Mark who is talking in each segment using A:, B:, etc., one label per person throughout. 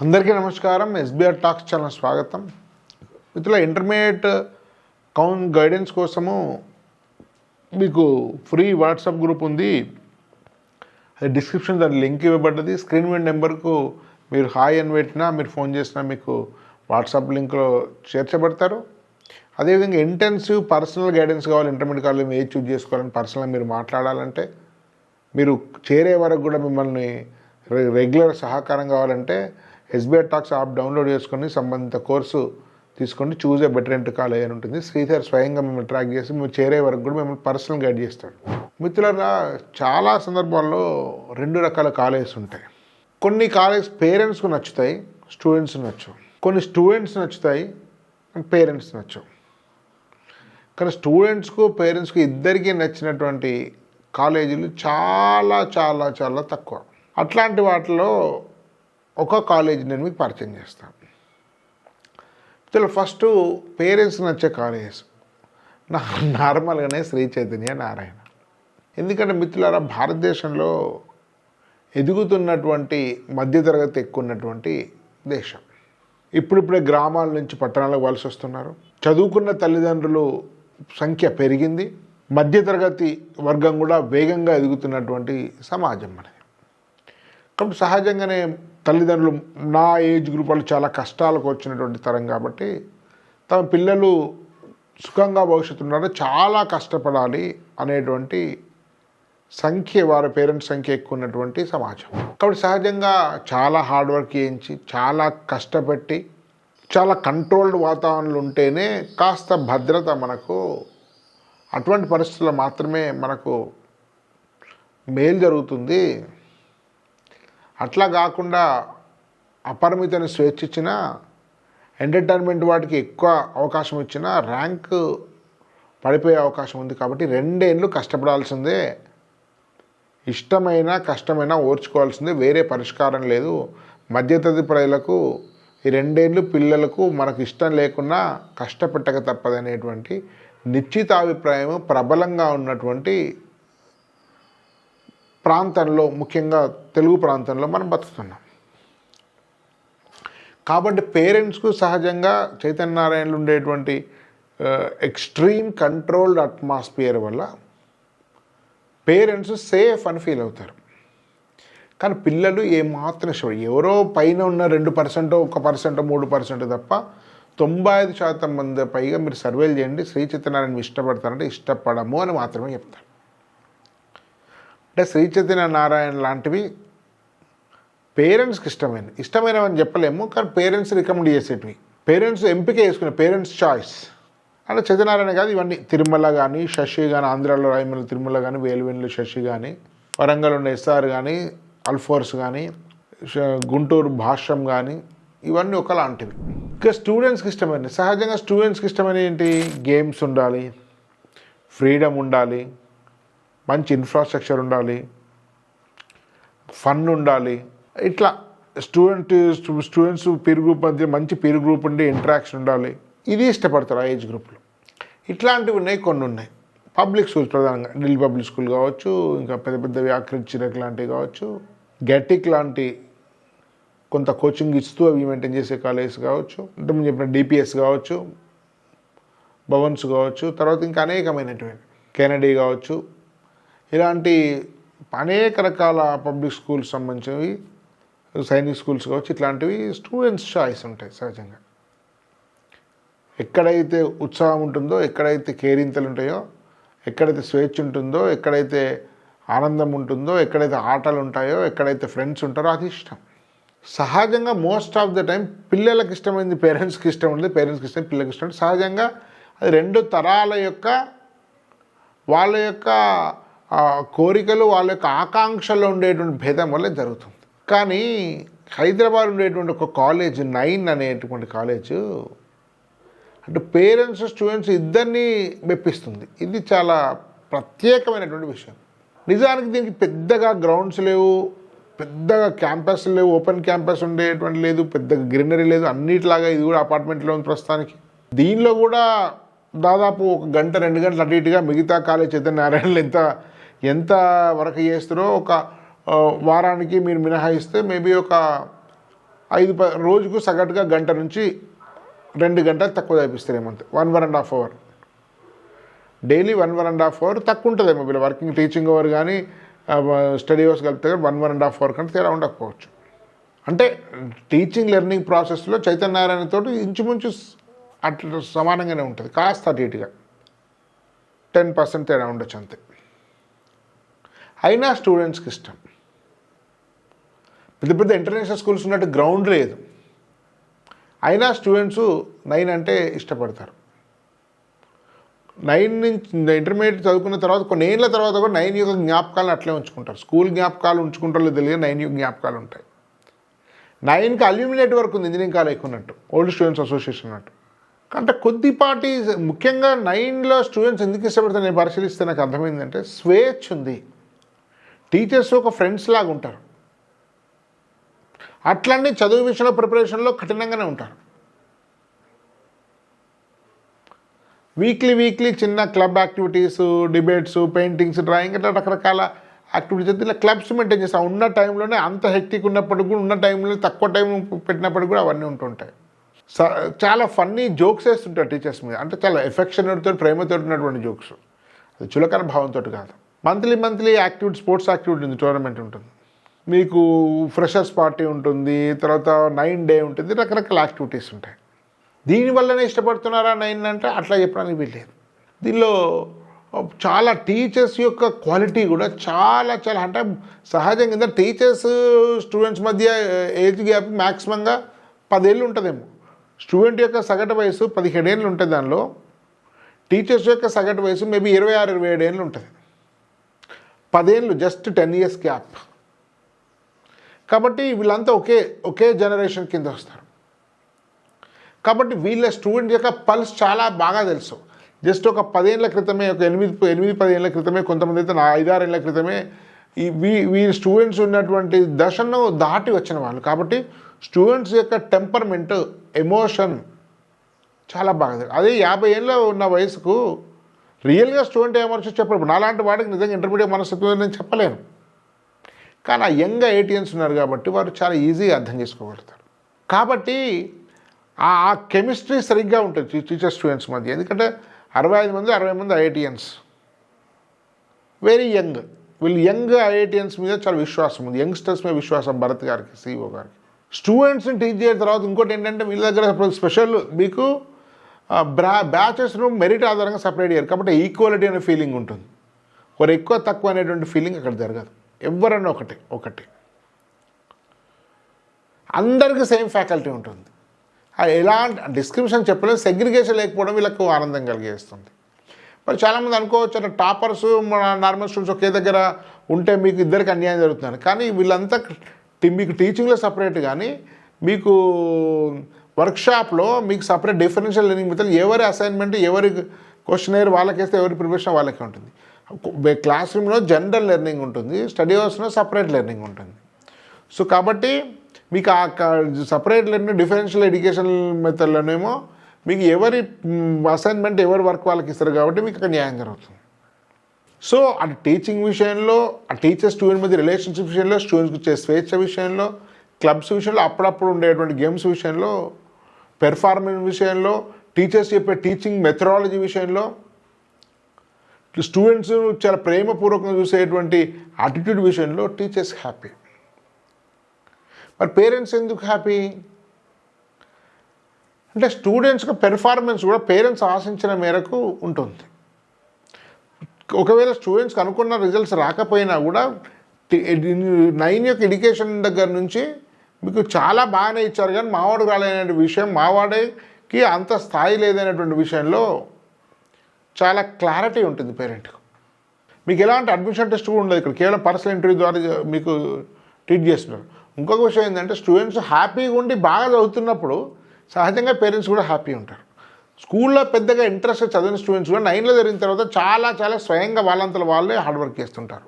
A: అందరికీ నమస్కారం. SBR talks channel స్వాగతం. మిత్రుల ఇంటర్మీడియట్ గైడెన్స్ కోసము మీకు ఫ్రీ వాట్సాప్ గ్రూప్ ఉంది. అది డిస్క్రిప్షన్ దాని లింక్ ఇవ్వబడ్డది. స్క్రీన్ మీద నెంబర్కు మీరు హాయ్ అని పెట్టినా, మీరు ఫోన్ చేసినా మీకు వాట్సాప్ లింక్లో చేర్చబడతారు. అదేవిధంగా ఇంటెన్సివ్ పర్సనల్ గైడెన్స్ కావాలి. ఇంటర్మీడియట్ కాలేజ్ ఏది చూజ్ చేసుకోవాలని పర్సనల్గా మీరు మాట్లాడాలంటే, మీరు చేరే వరకు కూడా మిమ్మల్ని రెగ్యులర్ సహకారం కావాలంటే ఎస్బీఆర్ టాక్స్ యాప్ డౌన్లోడ్ చేసుకొని సంబంధిత కోర్సు తీసుకొని choose a better enter college అని ఉంటుంది. శ్రీధర్ స్వయంగా మిమ్మల్ని ట్రాక్ చేసి మీరు చేరే వరకు కూడా మిమ్మల్ని పర్సనల్ గైడ్ చేస్తాడు. మిత్రులారా, చాలా సందర్భాల్లో రెండు రకాల కాలేజెస్ ఉంటాయి. కొన్ని కాలేజ్ పేరెంట్స్కు నచ్చుతాయి, స్టూడెంట్స్ నచ్చవు. కొన్ని స్టూడెంట్స్ నచ్చుతాయి, పేరెంట్స్ నచ్చవు. కానీ స్టూడెంట్స్కు పేరెంట్స్కు ఇద్దరికీ నచ్చినటువంటి కాలేజీలు చాలా చాలా చాలా తక్కువ. అట్లాంటి వాటిలో ఒక కాలేజీ నేను మీకు పరిచయం చేస్తాను. ఫస్ట్ పేరెంట్స్ నచ్చే కాలేజెస్ నార్మల్గానే శ్రీ చైతన్య నారాయణ. ఎందుకంటే మిత్రులారా, భారతదేశంలో ఎదుగుతున్నటువంటి మధ్యతరగతి ఎక్కువ ఉన్నటువంటి దేశం. ఇప్పుడిప్పుడే గ్రామాల నుంచి పట్టణాలకు వలస వస్తున్నారు. చదువుకున్న తల్లిదండ్రులు సంఖ్య పెరిగింది. మధ్యతరగతి వర్గం కూడా వేగంగా ఎదుగుతున్నటువంటి సమాజం మనది. కాబట్టి సహజంగానే తల్లిదండ్రులు నా ఏజ్ గ్రూప్ వాళ్ళు చాలా కష్టాలకు వచ్చినటువంటి తరం కాబట్టి తమ పిల్లలు సుఖంగా భవిష్యత్తు ఉన్నారో చాలా కష్టపడాలి అనేటువంటి సంఖ్య, వారి పేరెంట్స్ సంఖ్య ఎక్కువ ఉన్నటువంటి సమాజం. కాబట్టి సహజంగా చాలా హార్డ్ వర్క్ చేయించి, చాలా కష్టపెట్టి, చాలా కంట్రోల్డ్ వాతావరణంలో ఉంటేనే కాస్త భద్రత మనకు, అటువంటి పరిస్థితుల్లో మాత్రమే మనకు మేలు జరుగుతుంది. అట్లా కాకుండా అపరిమితమైన స్వేచ్ఛ ఇచ్చినా, ఎంటర్టైన్మెంట్ వాటికి ఎక్కువ అవకాశం ఇచ్చినా ర్యాంకు పడిపోయే అవకాశం ఉంది. కాబట్టి 2 ఏళ్ళు కష్టపడాల్సిందే. ఇష్టమైన కష్టమైన ఓర్చుకోవాల్సిందే, వేరే పరిష్కారం లేదు. మధ్యతరగతి ప్రజలకు ఈ 2 ఏళ్ళు పిల్లలకు మనకు ఇష్టం లేకున్నా కష్టపెట్టక తప్పదనేటువంటి నిశ్చితాభిప్రాయం ప్రబలంగా ఉన్నటువంటి ప్రాంతంలో, ముఖ్యంగా తెలుగు ప్రాంతంలో మనం బతుకుతున్నాం. కాబట్టి పేరెంట్స్కు సహజంగా చైతన్య నారాయణలో ఉండేటువంటి ఎక్స్ట్రీమ్ కంట్రోల్డ్ అట్మాస్ఫియర్ వల్ల పేరెంట్స్ సేఫ్ అని ఫీల్ అవుతారు. కానీ పిల్లలు ఏమాత్రం ఇష్టపడరు. ఎవరో పైన ఉన్న 2%, 1%, 3% తప్ప 95% మంది పైగా మీరు సర్వేలు చేయండి, శ్రీ చైతన్యనారాయణ ఇష్టపడతారంటే ఇష్టపడము అని మాత్రమే చెప్తారు. అంటే శ్రీ చైతన్య నారాయణ లాంటివి పేరెంట్స్కి ఇష్టమైనవని చెప్పలేము, కానీ పేరెంట్స్ రికమెండ్ చేసేటివి, పేరెంట్స్ ఎంపిక చేసుకునే, పేరెంట్స్ చాయిస్. అంటే చైతన్యనారాయణ కాదు, ఇవన్నీ తిరుమల కానీ, శశి కానీ, ఆంధ్రాలో రాయమల తిరుమల కానీ, వేలువెన్నుల శశి కానీ, వరంగల్ ఉన్న ఎస్ఆర్ కానీ, అల్ఫోర్స్ కానీ, గుంటూరు భాష్యం కానీ, ఇవన్నీ ఒకలాంటివి. ఇంకా స్టూడెంట్స్కి ఇష్టమైనవి, సహజంగా స్టూడెంట్స్కి ఇష్టమైన ఏంటి? గేమ్స్ ఉండాలి, ఫ్రీడమ్ ఉండాలి, మంచి ఇన్ఫ్రాస్ట్రక్చర్ ఉండాలి, ఫన్ ఉండాలి. ఇట్లా స్టూడెంట్స్ పీర్ గ్రూప్ మధ్య మంచి పీర్ గ్రూప్ ఉండి ఇంటరాక్షన్ ఉండాలి. ఇది ఇష్టపడతారు ఆ ఏజ్ గ్రూప్లో. ఇట్లాంటివి ఉన్నాయి, కొన్ని ఉన్నాయి. పబ్లిక్ స్కూల్స్ ప్రధానంగా ఢిల్లీ పబ్లిక్ స్కూల్ కావచ్చు, ఇంకా పెద్ద పెద్దవి చిరక్ లాంటివి కావచ్చు, గెటిక్ లాంటి కొంత కోచింగ్ ఇస్తూ అవి మెయింటైన్ చేసే కాలేజెస్ కావచ్చు, అంటే మేము చెప్పిన డిపిఎస్ కావచ్చు, భవన్స్ కావచ్చు, తర్వాత ఇంకా అనేకమైనటువంటి కెనడీ కావచ్చు, ఇలాంటి అనేక రకాల పబ్లిక్ స్కూల్స్ సంబంధించినవి, సైనిక్ స్కూల్స్ కావచ్చు, ఇట్లాంటివి స్టూడెంట్స్ చాయిస్ ఉంటాయి. సహజంగా ఎక్కడైతే ఉత్సాహం ఉంటుందో, ఎక్కడైతే కేరింతలు ఉంటాయో, ఎక్కడైతే స్వేచ్ఛ ఉంటుందో, ఎక్కడైతే ఆనందం ఉంటుందో, ఎక్కడైతే ఆటలు ఉంటాయో, ఎక్కడైతే ఫ్రెండ్స్ ఉంటారో అది ఇష్టం. సహజంగా మోస్ట్ ఆఫ్ ద టైం పిల్లలకి ఇష్టమైంది పేరెంట్స్కి ఇష్టం ఉండదు, పేరెంట్స్కి ఇష్టం పిల్లలకి ఇష్టం. సహజంగా అది 2 తరాల యొక్క వాళ్ళ యొక్క కోరికలు, వాళ్ళ యొక్క ఆకాంక్షలో ఉండేటువంటి భేదం వల్ల జరుగుతుంది. కానీ హైదరాబాద్ ఉండేటువంటి ఒక కాలేజ్ 9 అనేటువంటి కాలేజు అంటే పేరెంట్స్ స్టూడెంట్స్ ఇద్దరినీ మెప్పిస్తుంది. ఇది చాలా ప్రత్యేకమైనటువంటి విషయం. నిజానికి దీనికి పెద్దగా గ్రౌండ్స్ లేవు, పెద్దగా క్యాంపస్ లేవు, ఓపెన్ క్యాంపస్ ఉండేటువంటి లేదు, పెద్దగా గ్రీనరీ లేదు. అన్నిటిలాగా ఇది కూడా అపార్ట్మెంట్లో ఉంది ప్రస్తుతానికి. దీనిలో కూడా దాదాపు 1 గంట 2 గంటలు అటు ఇటుగా మిగతా కాలేజ్ చైతన్య నారాయణలో ఎంత వరకు చేస్తారో ఒక వారానికి మీరు మినహాయిస్తే మేబీ ఒక రోజుకు సగటుగా గంట నుంచి 2 గంటలు తక్కువ చదివిస్తారేమో, 1.5 అవర్ డైలీ, 1.5 అవర్ తక్కువ ఉంటుందేమో. వీళ్ళు వర్కింగ్ టీచింగ్ అవర్ కానీ స్టడీ అవర్స్ కలిపితే 1.5 అవర్ కంటే తేడా ఉండకపోవచ్చు. అంటే టీచింగ్ లెర్నింగ్ ప్రాసెస్లో చైతన్యనారాయణతో ఇంచుమించు అట్లా సమానంగానే ఉంటుంది, కాస్త అటు ఇటుగా 10% తేడా ఉండొచ్చు అంతే. అయినా స్టూడెంట్స్కి ఇష్టం. పెద్ద పెద్ద ఇంటర్నేషనల్ స్కూల్స్ ఉన్నట్టు గ్రౌండ్ లేదు, అయినా స్టూడెంట్స్ 9 అంటే ఇష్టపడతారు. 9 నుంచి ఇంటర్మీడియట్ చదువుకున్న తర్వాత కొన్ని ఏళ్ళ తర్వాత కూడా 9 యొక్క జ్ఞాపకాలను అట్లే ఉంచుకుంటారు. స్కూల్ జ్ఞాపకాలు ఉంచుకుంటారో తెలియదు, 9 యొక్క జ్ఞాపకాలు ఉంటాయి. 9కి అల్యూమినీ నెట్వర్క్ ఉంది ఇంజనీరింగ్ కాలేజ్ ఉన్నట్టు, ఓల్డ్ స్టూడెంట్స్ అసోసియేషన్ అన్నట్టు. అంటే కొద్దిపాటి, ముఖ్యంగా 9లో స్టూడెంట్స్ ఎందుకు ఇష్టపడతారు నేను పరిశీలిస్తే నాకు అర్థమైందంటే స్వేచ్ఛ ఉంది. టీచర్స్ ఒక ఫ్రెండ్స్ లాగా ఉంటారు. అట్లనే చదువు విషయంలో ప్రిపరేషన్లో కఠినంగానే ఉంటారు. వీక్లీ చిన్న club activities, debates, paintings, drawing అట్లా రకరకాల యాక్టివిటీస్ ఇలా క్లబ్స్ మెయింటైన్ చేస్తాం. ఉన్న టైంలోనే అంత హెక్టిక్ ఉన్నప్పటికి కూడా, ఉన్న టైంలో తక్కువ టైం పెట్టినప్పటికి కూడా అవన్నీ ఉంటుంటాయి. చాలా ఫన్నీ జోక్స్ వేస్తుంటారు టీచర్స్ మీద, అంటే చాలా ఎఫెక్షన్తో ప్రేమతో ఉన్నటువంటి జోక్స్, అది చులకన భావంతో కాదు. మంత్లీ యాక్టివిటీ, స్పోర్ట్స్ యాక్టివిటీ ఉంది, టోర్నమెంట్ ఉంటుంది, మీకు ఫ్రెషర్స్ పార్టీ ఉంటుంది, తర్వాత 9 డే ఉంటుంది, రకరకాల యాక్టివిటీస్ ఉంటాయి. దీనివల్లనే ఇష్టపడుతున్నారా 9 అంటే అట్లా చెప్పడానికి వీల్లేదు. దీనిలో చాలా టీచర్స్ యొక్క క్వాలిటీ కూడా చాలా అంటే సహజంగా టీచర్స్ స్టూడెంట్స్ మధ్య ఏజ్ గ్యాప్ మ్యాక్సిమంగా 10 ఏళ్ళు ఉంటుందేమో. స్టూడెంట్ యొక్క సగటు వయసు 17 ఏళ్ళు ఉంటుంది, దానిలో టీచర్స్ యొక్క సగటు వయసు మేబీ 26-27 ఏళ్ళు ఉంటుంది. 10 ఏళ్ళు, జస్ట్ 10 ఇయర్స్ గ్యాప్. కాబట్టి వీళ్ళంతా ఒకే జనరేషన్ కింద వస్తారు. కాబట్టి వీళ్ళ స్టూడెంట్ యొక్క పల్స్ చాలా బాగా తెలుసు. జస్ట్ ఒక 10 ఏళ్ళ క్రితమే, ఒక 8-10 ఏళ్ళ క్రితమే, కొంతమంది అయితే 5-6 ఏళ్ళ క్రితమే వీళ్ళ స్టూడెంట్స్ ఉన్నటువంటి దశను దాటి వచ్చిన వాళ్ళు. కాబట్టి స్టూడెంట్స్ యొక్క టెంపర్మెంట్, ఎమోషన్ చాలా బాగా తెలుసు. అదే 50 ఏళ్ళ ఉన్న వయసుకు రియల్గా స్టూడెంట్ ఏమర్చో చెప్పరు. నాలాంటి వాడికి నిజంగా ఇంటర్మీడియట్ మనస్తత్వం నేను చెప్పలేను. కానీ ఆ యంగ్ 18 ఉన్నారు కాబట్టి వారు చాలా ఈజీగా అర్థం చేసుకోగలుగుతారు. కాబట్టి ఆ కెమిస్ట్రీ సరిగ్గా ఉంటుంది టీచర్ స్టూడెంట్స్ మధ్య. ఎందుకంటే 60 మంది ఐఐటియన్స్, వెరీ యంగ్. వీళ్ళు యంగ్ ఐఐటియన్స్ మీద చాలా విశ్వాసం ఉంది, యంగ్స్టర్స్ మీద విశ్వాసం భరత్ గారికి, సిఇఓ గారికి. స్టూడెంట్స్ని టీచ్ చేసిన తర్వాత ఇంకోటి ఏంటంటే వీళ్ళ దగ్గర స్పెషల్ మీకు బ్యాచెస్ను మెరిట్ ఆధారంగా సపరేట్ చేయరు. కాబట్టి ఈక్వాలిటీ అనే ఫీలింగ్ ఉంటుంది. ఒకరు ఎక్కువ తక్కువ అనేటువంటి ఫీలింగ్ అక్కడ జరగదు. ఎవరన్నా ఒకటి అందరికీ సేమ్ ఫ్యాకల్టీ ఉంటుంది. ఎలాంటి డిస్క్రిప్షన్ చెప్పలేదు, సెగ్రిగేషన్ లేకపోవడం వీళ్ళకు ఆనందం కలిగేస్తుంది. మరి చాలామంది అనుకోవచ్చు అంటే టాపర్స్ నార్మల్ స్టూడెంట్స్ ఒకే దగ్గర ఉంటే మీకు ఇద్దరికి అన్యాయం జరుగుతుంది. కానీ వీళ్ళంతా మీకు టీచింగ్లో సపరేట్, కానీ మీకు వర్క్షాప్లో మీకు సపరేట్ డిఫరెన్షియల్ లెర్నింగ్ మెథడ్, ఎవరి అసైన్మెంట్, ఎవరి క్వశ్చనర్ వాళ్ళకేస్తే, ఎవరి ప్రిపరేషన్ వాళ్ళకే ఉంటుంది. క్లాస్ రూమ్లో జనరల్ లెర్నింగ్ ఉంటుంది, స్టడీ అవర్స్లో సపరేట్ లెర్నింగ్ ఉంటుంది. సో కాబట్టి మీకు ఆ సపరేట్ లెర్నింగ్ డిఫరెన్షియల్ ఎడ్యుకేషన్ మెథడ్లోనేమో మీకు ఎవరి అసైన్మెంట్, ఎవరి వర్క్ వాళ్ళకి ఇస్తారు కాబట్టి మీకు అక్కడ న్యాయం జరుగుతుంది. సో అటు టీచింగ్ విషయంలో, ఆ టీచర్ స్టూడెంట్ మధ్య రిలేషన్షిప్ విషయంలో, స్టూడెంట్స్కి ఇచ్చే స్వేచ్ఛ విషయంలో, క్లబ్స్ విషయంలో, అప్పుడప్పుడు ఉండేటువంటి గేమ్స్ విషయంలో, పెర్ఫార్మెన్స్ విషయంలో, టీచర్స్ చెప్పే టీచింగ్ మెథడాలజీ విషయంలో, స్టూడెంట్స్ చాలా ప్రేమపూర్వకంగా చూసేటువంటి యాటిట్యూడ్ విషయంలో టీచర్స్ హ్యాపీ. మరి పేరెంట్స్ ఎందుకు హ్యాపీ అంటే స్టూడెంట్స్కి పెర్ఫార్మెన్స్ కూడా పేరెంట్స్ ఆశించిన మేరకు ఉంటుంది. ఒకవేళ స్టూడెంట్స్కి అనుకున్న రిజల్ట్స్ రాకపోయినా కూడా 9 యొక్క ఎడ్యుకేషన్ దగ్గర నుంచి మీకు చాలా బాగానే ఇచ్చారు, కానీ మావాడు రాలేనటువంటి విషయం, మావాడికి అంత స్థాయి లేదనేటువంటి విషయంలో చాలా క్లారిటీ ఉంటుంది పేరెంట్కు. మీకు ఎలాంటి అడ్మిషన్ టెస్ట్ కూడా ఉండదు ఇక్కడ, కేవలం పర్సనల్ ఇంటర్వ్యూ ద్వారా మీకు ట్రీట్ చేస్తున్నారు. ఇంకొక విషయం ఏంటంటే స్టూడెంట్స్ హ్యాపీగా ఉండి బాగా చదువుతున్నప్పుడు సహజంగా పేరెంట్స్ కూడా హ్యాపీ ఉంటారు. స్కూల్లో పెద్దగా ఇంట్రెస్ట్ చదివిన స్టూడెంట్స్ కూడా 9లో జరిగిన తర్వాత చాలా స్వయంగా వాళ్ళంతలో వాళ్ళే హార్డ్ వర్క్ చేస్తుంటారు.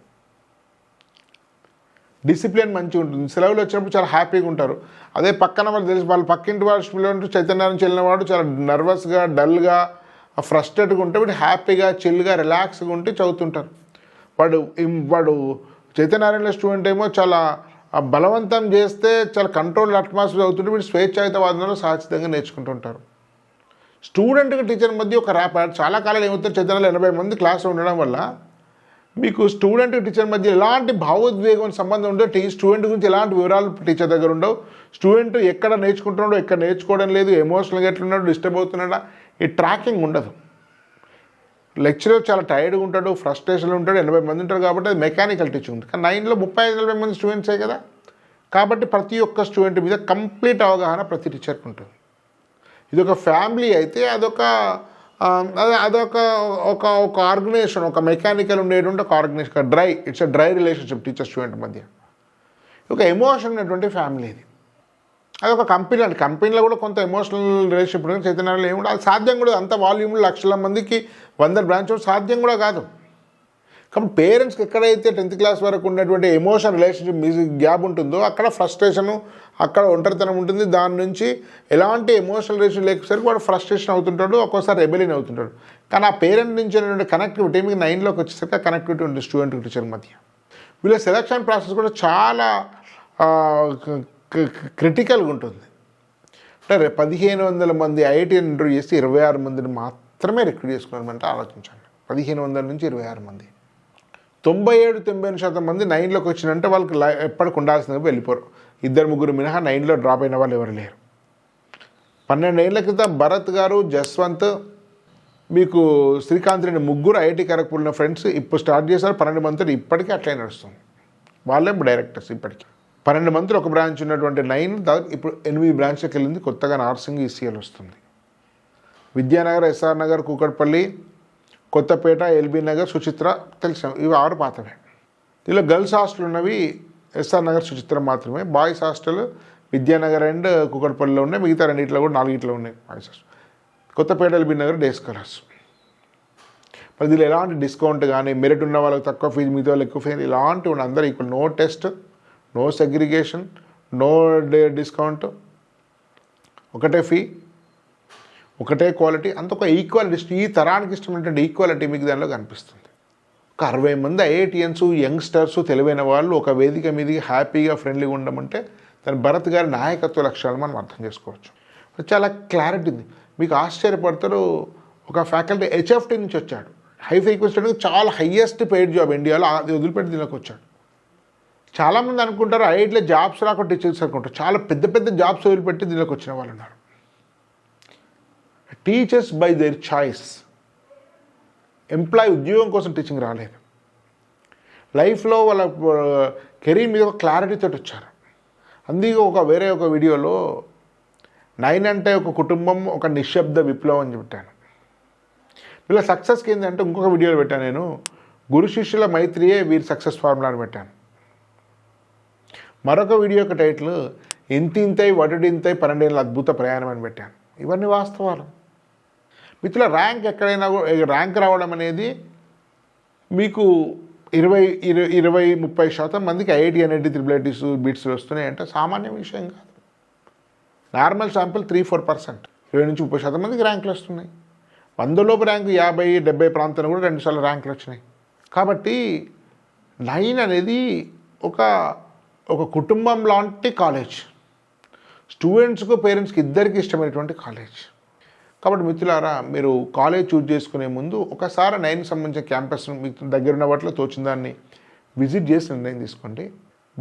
A: డిసిప్లిన్ మంచిగా ఉంటుంది, సెలవులు వచ్చినప్పుడు చాలా హ్యాపీగా ఉంటారు. అదే పక్కన వాళ్ళు తెలిసి వాళ్ళ పక్కింటి వాళ్ళు చైతన్య నుంచి వెళ్ళినవాడు చాలా నర్వస్గా, డల్గా, ఫ్రస్ట్రేట్గా ఉంటే వీడు హ్యాపీగా, చిల్గా, రిలాక్స్గా ఉంటే చదువుతుంటారు. వాడు చైతన్యనారాయణ స్టూడెంట్ ఏమో చాలా బలవంతం చేస్తే చాలా కంట్రోల్ అట్మాస్ఫియర్ అవుతుంటే వీళ్ళు స్వేచ్ఛాయుతవాదంలో సహజంగా నేర్చుకుంటుంటారు. స్టూడెంట్కి టీచర్ మధ్య ఒక ర్యాప్ చాలా కాలం ఏమవుతుంది, చైతన్యాలు 80 మంది క్లాస్లో ఉండడం వల్ల మీకు స్టూడెంట్ టీచర్ మధ్య ఎలాంటి భావోద్వేగం సంబంధం ఉండదు. స్టూడెంట్ గురించి ఎలాంటి వివరాలు టీచర్ దగ్గర ఉండవు. స్టూడెంట్ ఎక్కడ నేర్చుకుంటున్నాడో ఎక్కడ నేర్చుకోవడం లేదు, ఎమోషనల్గా ఎట్లున్నాడు, డిస్టర్బ్ అవుతున్నాడా, ఈ ట్రాకింగ్ ఉండదు. లెక్చరర్ చాలా టైర్డ్గా ఉంటాడు, ఫ్రస్ట్రేషన్లో ఉంటాడు, 80 మంది ఉంటారు కాబట్టి అది మెకానికల్ టీచింగ్ ఉంది. కానీ 9లో 35-40 మంది స్టూడెంట్సే కదా, కాబట్టి ప్రతి ఒక్క స్టూడెంట్ మీద కంప్లీట్ అవగాహన ప్రతి టీచర్కి ఉంటుంది. ఇది ఒక ఫ్యామిలీ అయితే అదొక ఒక ఆర్గనైజేషన్, ఒక మెకానికల్ ఉండేటువంటి ఒక organisation, it's a dry relationship teacher student మధ్య. ఒక ఎమోషన్ ఉన్నటువంటి ఫ్యామిలీ ఇది. అదొక కంపెనీ అండి. కంపెనీలో కూడా కొంత ఎమోషనల్ రిలేషన్షిప్ ఉంటుంది. చైతన్యాలు ఏముంటుంది, అది సాధ్యం కూడా. అంత వాల్యూమ్లో లక్షల మందికి 100 బ్రాంచెస్ సాధ్యం కూడా కాదు. కాబట్టి పేరెంట్స్కి ఎక్కడైతే 10th క్లాస్ వరకు ఉన్నటువంటి ఎమోషన్ రిలేషన్షిప్ మ్యూజిక్ గ్యాప్ ఉంటుందో అక్కడ ఫ్రస్ట్రేషను, అక్కడ ఒంటరితనం ఉంటుంది. దాని నుంచి ఎలాంటి ఎమోషనల్ రిలేషన్ లేకపోతే వాడు ఫ్రస్ట్రేషన్ అవుతుంటాడు, ఒక్కోసారి రెబెలియన్ అవుతుంటాడు. కానీ ఆ పేరెంట్ నుంచి అనేటువంటి కనెక్టివిటీ మీకు 9లోకి వచ్చేసరికి కనెక్టివిటీ ఉంటుంది స్టూడెంట్ టీచర్ మధ్య. వీళ్ళ సెలక్షన్ ప్రాసెస్ కూడా చాలా క్రిటికల్గా ఉంటుంది. అంటే 1500 మంది ఐఐటీని ఇంటర్వ్యూ చేసి 26 మందిని మాత్రమే రిక్రూట్ చేసుకున్నారంటే ఆలోచించండి. 1500 నుంచి 26 మంది. 97-98% మంది 9లోకి వచ్చినంటే వాళ్ళకి ఎప్పటికి ఉండాల్సిందిగా వెళ్ళిపోరు. 2-3 మినహా 9లో డ్రాప్ అయిన వాళ్ళు ఎవరు లేరు. 12 ఏళ్ల క్రితం భరత్ గారు, జస్వంత్, మీకు శ్రీకాంత్ రెడ్డి ముగ్గురు ఐఐటీ ఖరగ్పూర్ ఉన్న ఫ్రెండ్స్ ఇప్పుడు స్టార్ట్ చేశారు. 12 మంత్రులు ఇప్పటికీ అట్లే నడుస్తుంది. వాళ్ళే డైరెక్టర్స్. ఇప్పటికీ 12 మంత్రులు ఒక బ్రాంచ్ ఉన్నటువంటి 9 దాదాపు ఇప్పుడు 8 బ్రాంచ్లకు వెళ్ళింది. కొత్తగా నార్సింగ్ ఈసీఎల్ వస్తుంది. విద్యానగర్, ఎస్ఆర్ నగర్, కూకట్పల్లి, కొత్తపేట, ఎల్బీ నగర్, సుచిత్ర తెలిసిన ఇవి 6 పాతవే. దీనిలో గర్ల్స్ హాస్టల్ ఉన్నవి ఎస్ఆర్ నగర్, సుచిత్ర మాత్రమే. బాయ్స్ హాస్టల్ విద్యానగర్ అండ్ కూకట్పల్లిలో ఉన్నాయి. మిగతా 2 కూడా 4 ఉన్నాయి boys hostel. Kothapet, L B Nagar day scholars. మరి దీనిలో ఎలాంటి డిస్కౌంట్ కానీ, మెరిట్ ఉన్న వాళ్ళకి తక్కువ ఫీజు, మిగతా వాళ్ళకి ఎక్కువ ఫీజు, ఇలాంటివి ఉన్న అందరూ equal. No test, no segregation, no discount, ఒకటే ఫీ, ఒకటే క్వాలిటీ, అంత ఒక ఈక్వాలిటీ. ఈ తరానికి ఇష్టమైనటువంటి ఈక్వాలిటీ మీకు దానిలో కనిపిస్తుంది. ఒక 60 మంది ఐఐటియన్స్, యంగ్స్టర్స్, తెలివైన వాళ్ళు ఒక వేదిక మీదకి హ్యాపీగా ఫ్రెండ్లీగా ఉండమంటే దాని భరత్ గారి నాయకత్వ లక్ష్యాలు మనం అర్థం చేసుకోవచ్చు. చాలా క్లారిటీ ఉంది. మీకు ఆశ్చర్యపడతారు, ఒక ఫ్యాకల్టీ హెచ్ఎఫ్టీ నుంచి వచ్చాడు. హై ఫ్రీక్వెన్సీ చాలా హయ్యెస్ట్ పెయిడ్ జాబ్ ఇండియాలో, అది వదిలిపెట్టి దీనికి వచ్చాడు. చాలామంది అనుకుంటారు ఐఐటీలో జాబ్స్ రాకుండా టీచర్స్ అనుకుంటారు. చాలా పెద్ద పెద్ద జాబ్స్ వదిలిపెట్టి దీనిలోకి వచ్చిన వాళ్ళు ఉన్నారు. Teachers by their choice. Employee ఉద్యోగం కోసం టీచింగ్ రాలేదు. లైఫ్లో వాళ్ళ కెరీర్ మీద ఒక క్లారిటీతో వచ్చారు. అందుకే వేరే ఒక వీడియోలో 9 అంటే ఒక కుటుంబం, ఒక నిశ్శబ్ద విప్లవం అని చెప్పాను. వీళ్ళ సక్సెస్కి ఏంటంటే ఇంకొక వీడియోలో పెట్టాను నేను, గురు శిష్యుల మైత్రియే వీరి సక్సెస్ ఫార్ములా అని పెట్టాను. మరొక వీడియో యొక్క టైటిల్ ఇంతింతై వటుడింతై 12 ఏళ్ళ అద్భుత ప్రయాణం అని పెట్టాను. ఇవన్నీ వాస్తవాలు. మిత్రుల ర్యాంక్ ఎక్కడైనా ర్యాంక్ రావడం అనేది మీకు 20-30% మందికి ఐఐటీ అనేది IIITs బిట్స్ వస్తున్నాయంటే సామాన్య విషయం కాదు. నార్మల్ శాంపుల్ 3-4%, 20-30% మందికి ర్యాంకులు వస్తున్నాయి. 100లోపు ర్యాంకు 50-70 ప్రాంతాలు కూడా 2 సార్లు ర్యాంకులు వచ్చినాయి. కాబట్టి 9 అనేది ఒక కుటుంబం లాంటి కాలేజ్. స్టూడెంట్స్కు, పేరెంట్స్కి ఇద్దరికి ఇష్టమైనటువంటి కాలేజ్. కాబట్టి మిత్రులారా, మీరు కాలేజ్ చూజ్ చేసుకునే ముందు ఒకసారి 9కి సంబంధించిన క్యాంపస్ మీకు దగ్గరున్న వాటిలో తోచిన దాన్ని విజిట్ చేసి నిర్ణయం తీసుకోండి.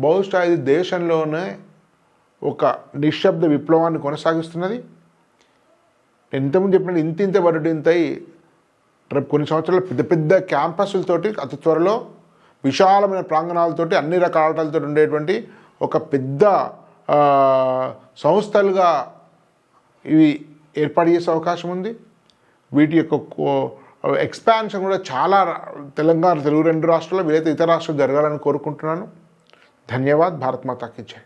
A: బహుశా ఇది దేశంలోనే ఒక నిశ్శబ్ద విప్లవాన్ని కొనసాగిస్తున్నది. ఎంతమంది చెప్పినట్టు ఇంత వడ్డింతై రేపు కొన్ని సంవత్సరాలు పెద్ద పెద్ద క్యాంపస్లతోటి, అతి త్వరలో విశాలమైన ప్రాంగణాలతోటి, అన్ని రకాల ఆటలతో ఉండేటువంటి ఒక పెద్ద సంస్థలుగా ఇవి ఏర్పాటు చేసే అవకాశం ఉంది. వీటి యొక్క ఎక్స్పాన్షన్ కూడా చాలా తెలంగాణ, తెలుగు 2 రాష్ట్రాల్లో, వీలైతే ఇతర రాష్ట్రాలు జరగాలని కోరుకుంటున్నాను. ధన్యవాద్. భారత్ మాతా కీ జై.